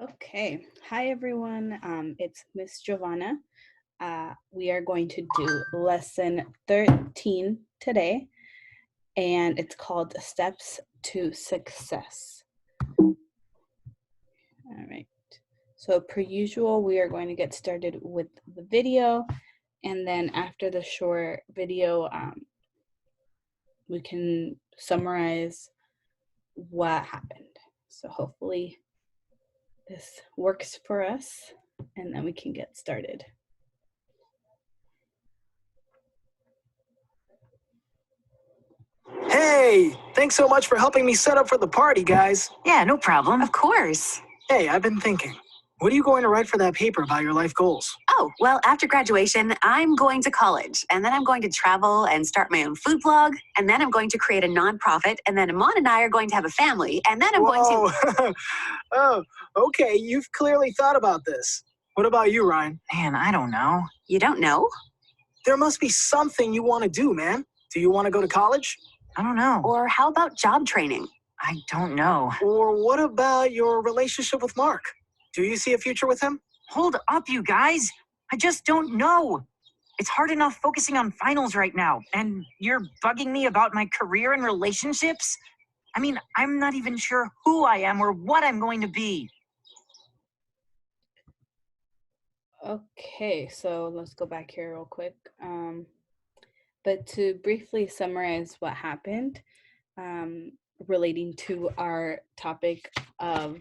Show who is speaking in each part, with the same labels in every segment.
Speaker 1: Okay. Hi, everyone. It's Miss Giovanna. We are going to do lesson 13 today, and it's called Steps to Success. All right. So, per usual, we are going to get started with the video, and then after the short video, we can summarize what happened. So, hopefully, this works for us, and then we can get started.
Speaker 2: Hey, thanks so much for helping me set up for the party, guys.
Speaker 3: Yeah, no problem. Of course.
Speaker 2: Hey, I've been thinking, what are you going to write for that paper about your life goals?
Speaker 3: Oh, well, after graduation, I'm going to college, and then I'm going to travel and start my own food blog, and then I'm going to create a nonprofit, and then Amon and I are going to have a family, and then I'm going
Speaker 2: to... Oh, okay, you've clearly thought about this. What about you, Ryan?
Speaker 3: Man, I don't know. You don't know?
Speaker 2: There must be something you want to do, man. Do you want to go to college?
Speaker 3: I don't know. Or how about job training? I don't know.
Speaker 2: Or what about your relationship with Mark? Do you see a future with him?
Speaker 4: Hold up, you guys. I just don't know. It's hard enough focusing on finals right now, and you're bugging me about my career and relationships? I mean, I'm not even sure who I am or what I'm going to be.
Speaker 1: Okay, so let's go back here real quick. But to briefly summarize what happened relating to our topic of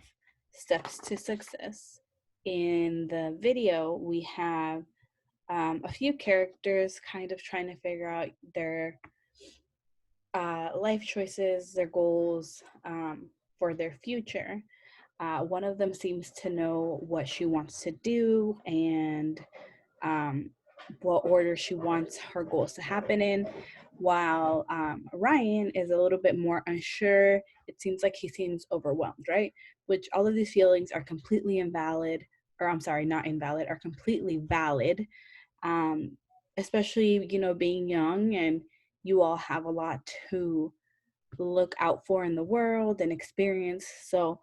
Speaker 1: steps to success, in the video, we have a few characters kind of trying to figure out their life choices, their goals for their future. One of them seems to know what she wants to do and what order she wants her goals to happen in, while Ryan is a little bit more unsure. It seems like he seems overwhelmed, right? Which all of these feelings are completely invalid, or I'm sorry, not invalid, are completely valid, especially, being young and you all have a lot to look out for in the world and experience. So,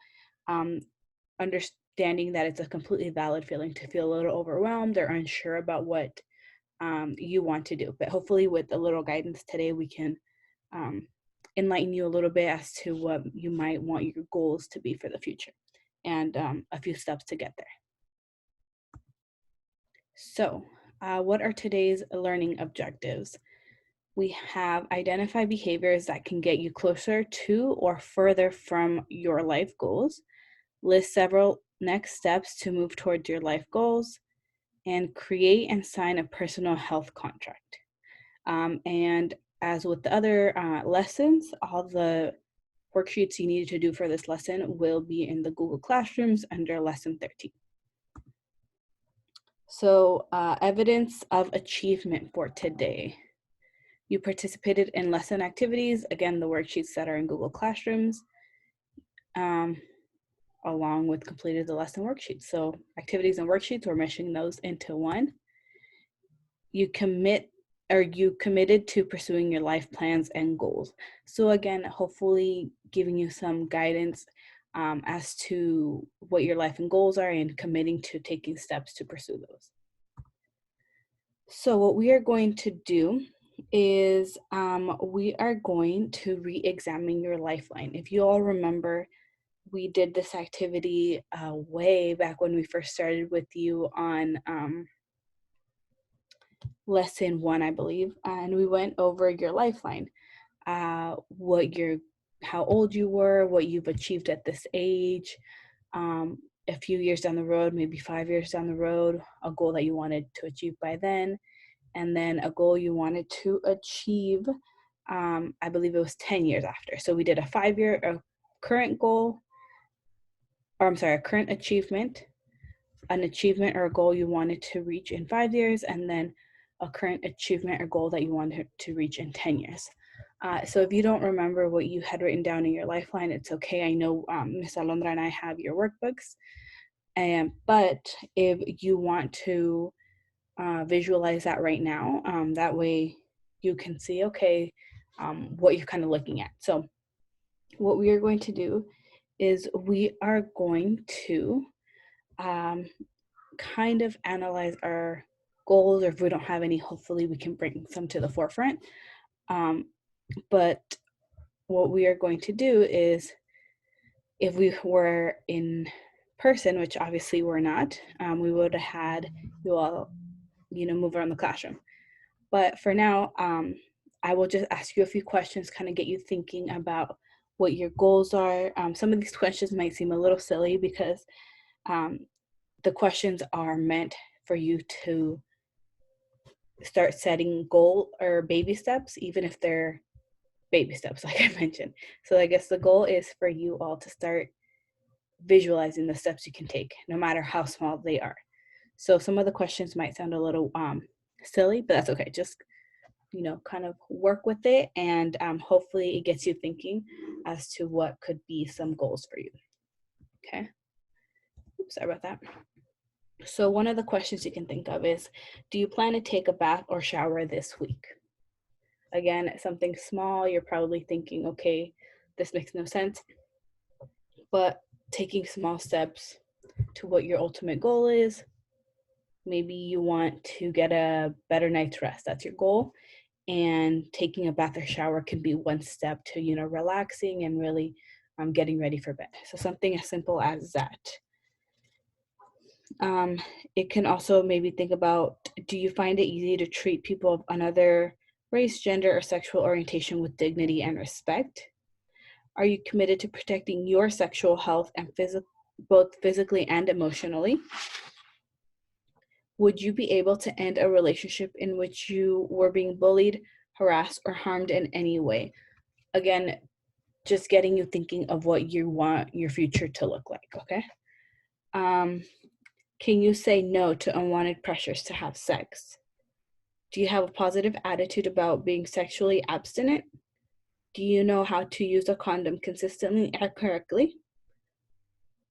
Speaker 1: understanding that it's a completely valid feeling to feel a little overwhelmed or unsure about what you want to do. But hopefully, with a little guidance today, we can enlighten you a little bit as to what you might want your goals to be for the future and a few steps to get there. So, what are today's learning objectives? We have identify behaviors that can get you closer to or further from your life goals, list several next steps to move towards your life goals, and create and sign a personal health contract. And as with the other lessons, all the worksheets you needed to do for this lesson will be in the Google Classrooms under lesson 13. So, evidence of achievement for today. You participated in lesson activities, again, the worksheets that are in Google Classrooms, along with completed the lesson worksheets. So activities and worksheets, we're meshing those into one. You committed to pursuing your life plans and goals. So again, hopefully giving you some guidance as to what your life and goals are and committing to taking steps to pursue those. So what we are going to do is we are going to re-examine your lifeline. If you all remember, we did this activity way back when we first started with you on lesson 1, I believe, and we went over your lifeline, how old you were, what you've achieved at this age, a few years down the road, maybe 5 years down the road, a goal that you wanted to achieve by then, and then a goal you wanted to achieve, I believe it was 10 years after. So we did a 5-year, a current goal, or I'm sorry, a current achievement, an achievement or a goal you wanted to reach in 5 years, and then a current achievement or goal that you wanted to reach in 10 years. So if you don't remember what you had written down in your lifeline, it's okay. I know Ms. Alondra and I have your workbooks. But if you want to visualize that right now, that way you can see, okay, what you're kind of looking at. So what we are going to do is we are going to kind of analyze our goals, or if we don't have any, hopefully we can bring some to the forefront. But what we are going to do is, if we were in person, which obviously we're not, we would have had you all, move around the classroom. But for now, I will just ask you a few questions, kind of get you thinking about what your goals are. Some of these questions might seem a little silly because the questions are meant for you to start setting goal or baby steps, even if they're baby steps, like I mentioned. So I guess the goal is for you all to start visualizing the steps you can take, no matter how small they are. So some of the questions might sound a little silly, but that's okay. Just, kind of work with it, and hopefully it gets you thinking as to what could be some goals for you. Okay. Oops, sorry about that. So one of the questions you can think of is, do you plan to take a bath or shower this week? Again, something small, you're probably thinking, okay, this makes no sense. But taking small steps to what your ultimate goal is. Maybe you want to get a better night's rest. That's your goal. And taking a bath or shower can be one step to, relaxing and really getting ready for bed. So something as simple as that. It can also maybe think about, do you find it easy to treat people of another race, gender, or sexual orientation with dignity and respect? Are you committed to protecting your sexual health and both physically and emotionally? Would you be able to end a relationship in which you were being bullied, harassed, or harmed in any way? Again, just getting you thinking of what you want your future to look like, okay? Can you say no to unwanted pressures to have sex? Do you have a positive attitude about being sexually abstinent? Do you know how to use a condom consistently and correctly?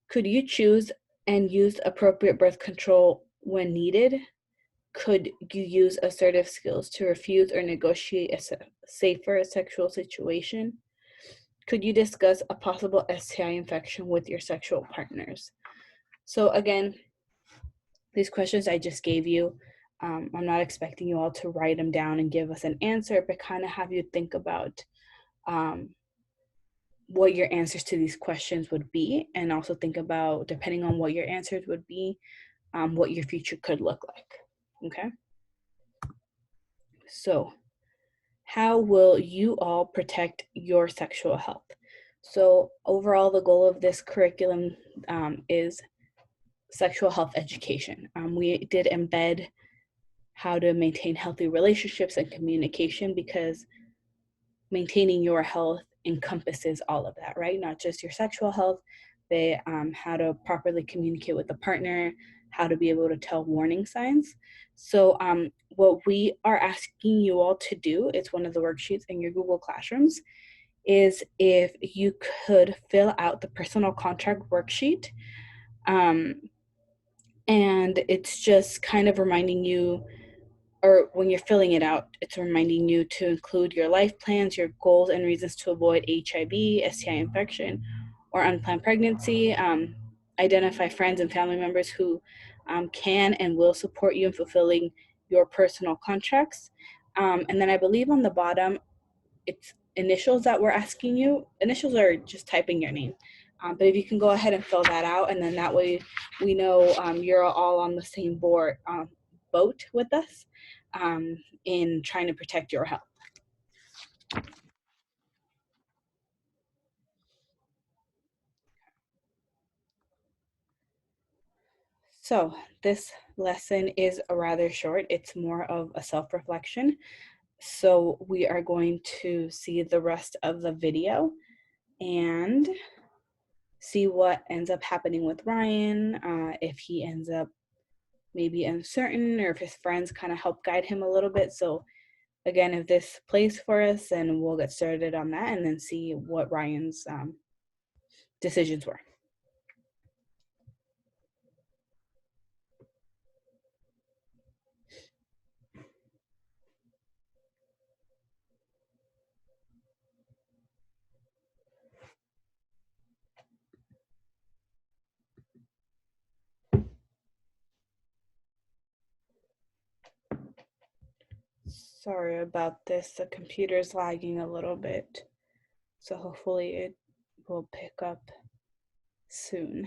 Speaker 1: Could you choose and use appropriate birth control when needed? Could you use assertive skills to refuse or negotiate a safer sexual situation? Could you discuss a possible STI infection with your sexual partners? So again, these questions I just gave you, I'm not expecting you all to write them down and give us an answer, but kind of have you think about what your answers to these questions would be, and also think about, depending on what your answers would be, what your future could look like, okay? So how will you all protect your sexual health? So overall, the goal of this curriculum is sexual health education. We did embed how to maintain healthy relationships and communication, because maintaining your health encompasses all of that, right? Not just your sexual health, but how to properly communicate with the partner, how to be able to tell warning signs. So what we are asking you all to do, it's one of the worksheets in your Google Classrooms, is if you could fill out the personal contract worksheet. And it's just kind of reminding you, or when you're filling it out, it's reminding you to include your life plans, your goals, and reasons to avoid HIV, STI infection, or unplanned pregnancy. Identify friends and family members who can and will support you in fulfilling your personal contracts. And then I believe on the bottom, it's initials that we're asking you. Initials are just typing your name. But if you can go ahead and fill that out, and then that way we know you're all on the same boat with us in trying to protect your health. So this lesson is rather short. It's more of a self-reflection. So we are going to see the rest of the video and see what ends up happening with Ryan, if he ends up maybe uncertain, or if his friends kind of help guide him a little bit. So again, if this plays for us, then we'll get started on that and then see what Ryan's decisions were. Sorry about this. The computer's lagging a little bit. So hopefully it will pick up soon.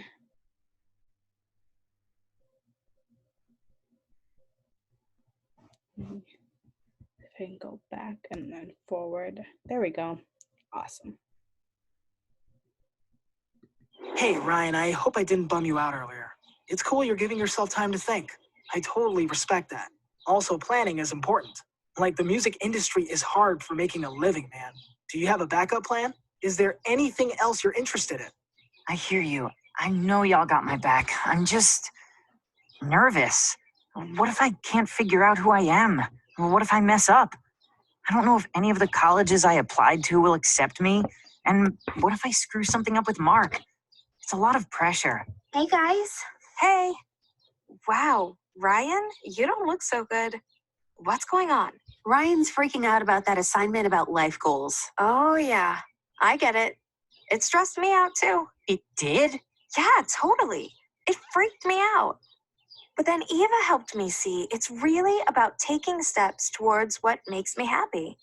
Speaker 1: If I can go back and then forward. There we go. Awesome.
Speaker 2: Hey, Ryan, I hope I didn't bum you out earlier. It's cool you're giving yourself time to think. I totally respect that. Also, planning is important. Like, the music industry is hard for making a living, man. Do you have a backup plan? Is there anything else you're interested in?
Speaker 4: I hear you. I know y'all got my back. I'm just nervous. What if I can't figure out who I am? What if I mess up? I don't know if any of the colleges I applied to will accept me. And what if I screw something up with Mark? It's a lot of pressure.
Speaker 5: Hey guys.
Speaker 6: Hey. Wow, Ryan, you don't look so good. What's going on?
Speaker 3: Ryan's freaking out about that assignment about life goals.
Speaker 6: Oh, yeah, I get it. It stressed me out too.
Speaker 4: It did?
Speaker 6: Yeah, totally. It freaked me out. But then Eva helped me see it's really about taking steps towards what makes me happy.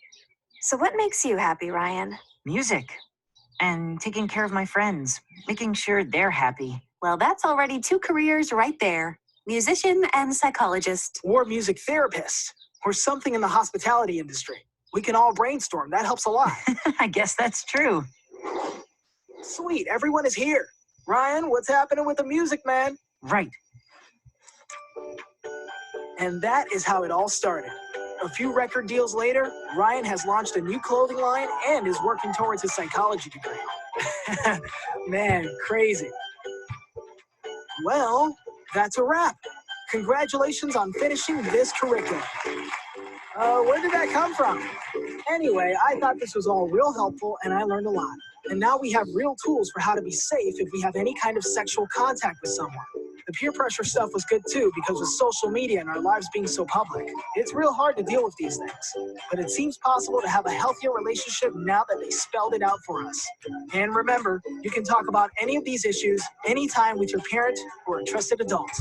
Speaker 6: So what makes you happy, Ryan?
Speaker 4: Music. And taking care of my friends. Making sure they're happy.
Speaker 3: Well, that's already 2 careers right there. Musician and psychologist.
Speaker 2: Or music therapist, or something in the hospitality industry. We can all brainstorm. That helps a lot.
Speaker 4: I guess that's true.
Speaker 2: Sweet, everyone is here. Ryan, what's happening with the music, man?
Speaker 4: Right.
Speaker 2: And that is how it all started. A few record deals later, Ryan has launched a new clothing line and is working towards his psychology degree. Man, crazy. Well, that's a wrap. Congratulations on finishing this curriculum. Where did that come from? Anyway, I thought this was all real helpful and I learned a lot. And now we have real tools for how to be safe if we have any kind of sexual contact with someone. The peer pressure stuff was good too because with social media and our lives being so public, it's real hard to deal with these things. But it seems possible to have a healthier relationship now that they spelled it out for us. And remember, you can talk about any of these issues anytime with your parent or a trusted adult.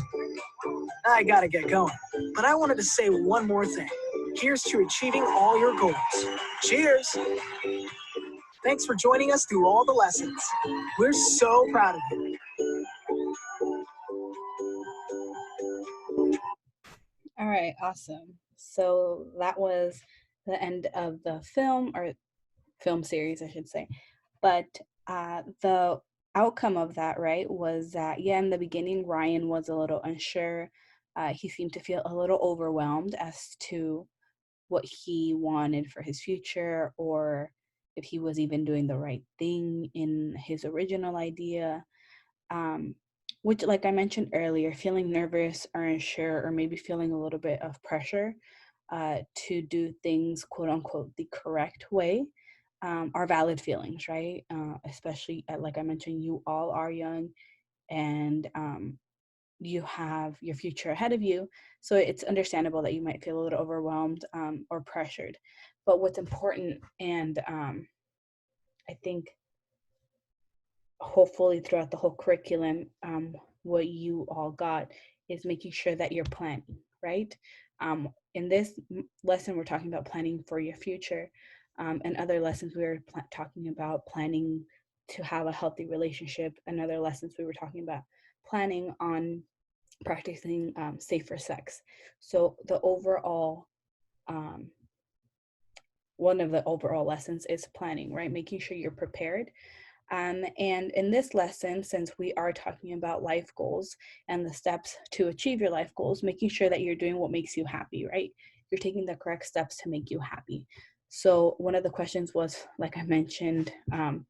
Speaker 2: I gotta get going, but I wanted to say one more thing. Here's to achieving all your goals. Cheers! Thanks for joining us through all the lessons. We're so proud of you.
Speaker 1: All right, awesome. So that was the end of the film, or film series, I should say. But the outcome of that, right, was that, yeah, in the beginning, Ryan was a little unsure. He seemed to feel a little overwhelmed as to what he wanted for his future, or if he was even doing the right thing in his original idea. Which, like I mentioned earlier, feeling nervous or unsure, or maybe feeling a little bit of pressure to do things, quote unquote, the correct way, are valid feelings, right? Especially, like I mentioned, you all are young and you have your future ahead of you. So it's understandable that you might feel a little overwhelmed or pressured. But what's important, and I think hopefully throughout the whole curriculum, what you all got is making sure that you're planning, right? In this lesson, we're talking about planning for your future. And other lessons, we were talking about planning to have a healthy relationship. And other lessons, we were talking about planning on practicing safer sex. So the overall, one of the overall lessons is planning, right? Making sure you're prepared. And in this lesson, since we are talking about life goals and the steps to achieve your life goals, making sure that you're doing what makes you happy, right? You're taking the correct steps to make you happy. So one of the questions was, like I mentioned, are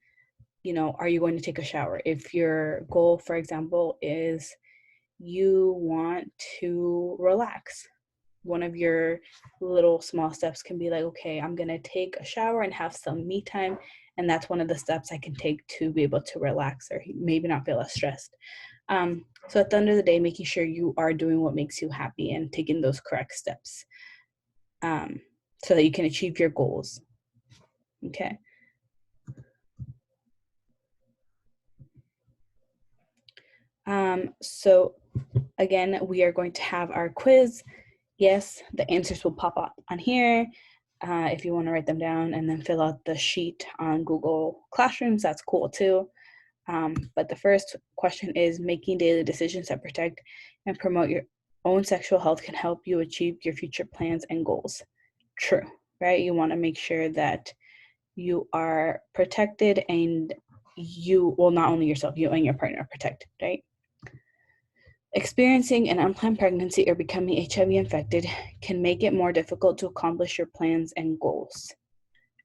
Speaker 1: you going to take a shower? If your goal, for example, is you want to relax, one of your little small steps can be like, okay, I'm going to take a shower and have some me time. And that's one of the steps I can take to be able to relax or maybe not feel as stressed. So at the end of the day, making sure you are doing what makes you happy and taking those correct steps so that you can achieve your goals. Okay. So again, we are going to have our quiz. yes, the answers will pop up on here if you want to write them down, and then fill out the sheet on Google Classrooms. That's cool too. But the first question is, making daily decisions that protect and promote your own sexual health can help you achieve your future plans and goals. True, right? You want to make sure that you are protected, and you, well, not only yourself, you and your partner are protected, right? Experiencing an unplanned pregnancy or becoming HIV infected can make it more difficult to accomplish your plans and goals.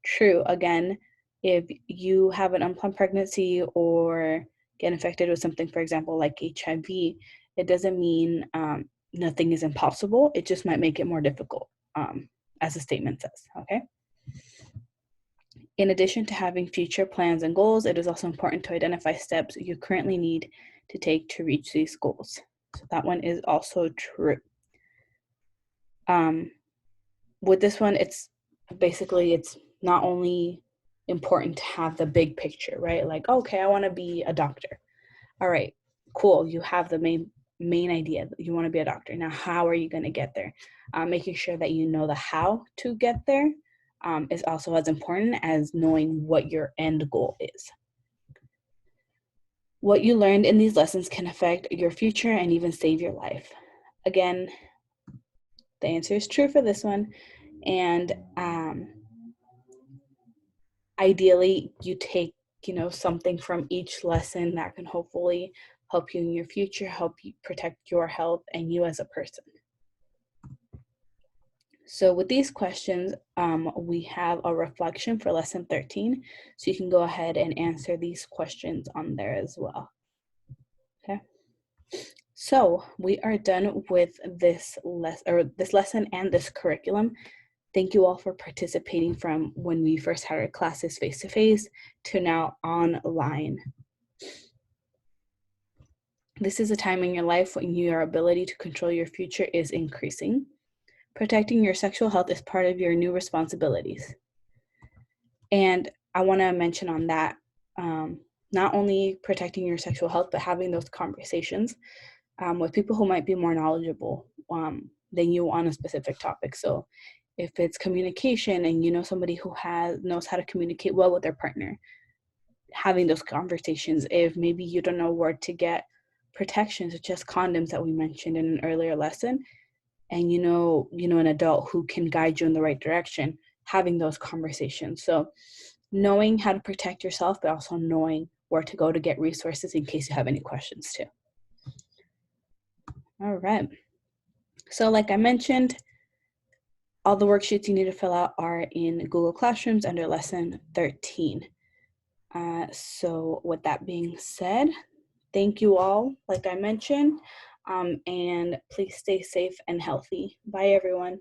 Speaker 1: True, again, if you have an unplanned pregnancy or get infected with something, for example, like HIV, it doesn't mean nothing is impossible. It just might make it more difficult, as the statement says, okay? In addition to having future plans and goals, it is also important to identify steps you currently need to take to reach these goals. So that one is also true. With this one, it's not only important to have the big picture, right? Like, okay, I want to be a doctor. All right, cool. You have the main idea that you want to be a doctor. Now, how are you going to get there? Making sure that you know the how to get there is also as important as knowing what your end goal is. What you learned in these lessons can affect your future and even save your life. Again, the answer is true for this one. And ideally, you take, something from each lesson that can hopefully help you in your future, help you protect your health and you as a person. So with these questions, we have a reflection for lesson 13. So you can go ahead and answer these questions on there as well. Okay. So we are done with this lesson and this curriculum. Thank you all for participating from when we first had our classes face-to-face to now online. This is a time in your life when your ability to control your future is increasing. Protecting your sexual health is part of your new responsibilities. And I want to mention on that, not only protecting your sexual health, but having those conversations with people who might be more knowledgeable than you on a specific topic. So if it's communication and you know somebody who knows how to communicate well with their partner, having those conversations. If maybe you don't know where to get protection, such as condoms that we mentioned in an earlier lesson, and you know an adult who can guide you in the right direction, having those conversations. So knowing how to protect yourself, but also knowing where to go to get resources in case you have any questions too. All right. So like I mentioned, all the worksheets you need to fill out are in Google Classrooms under lesson 13. So with that being said, thank you all, like I mentioned, and please stay safe and healthy. Bye, everyone.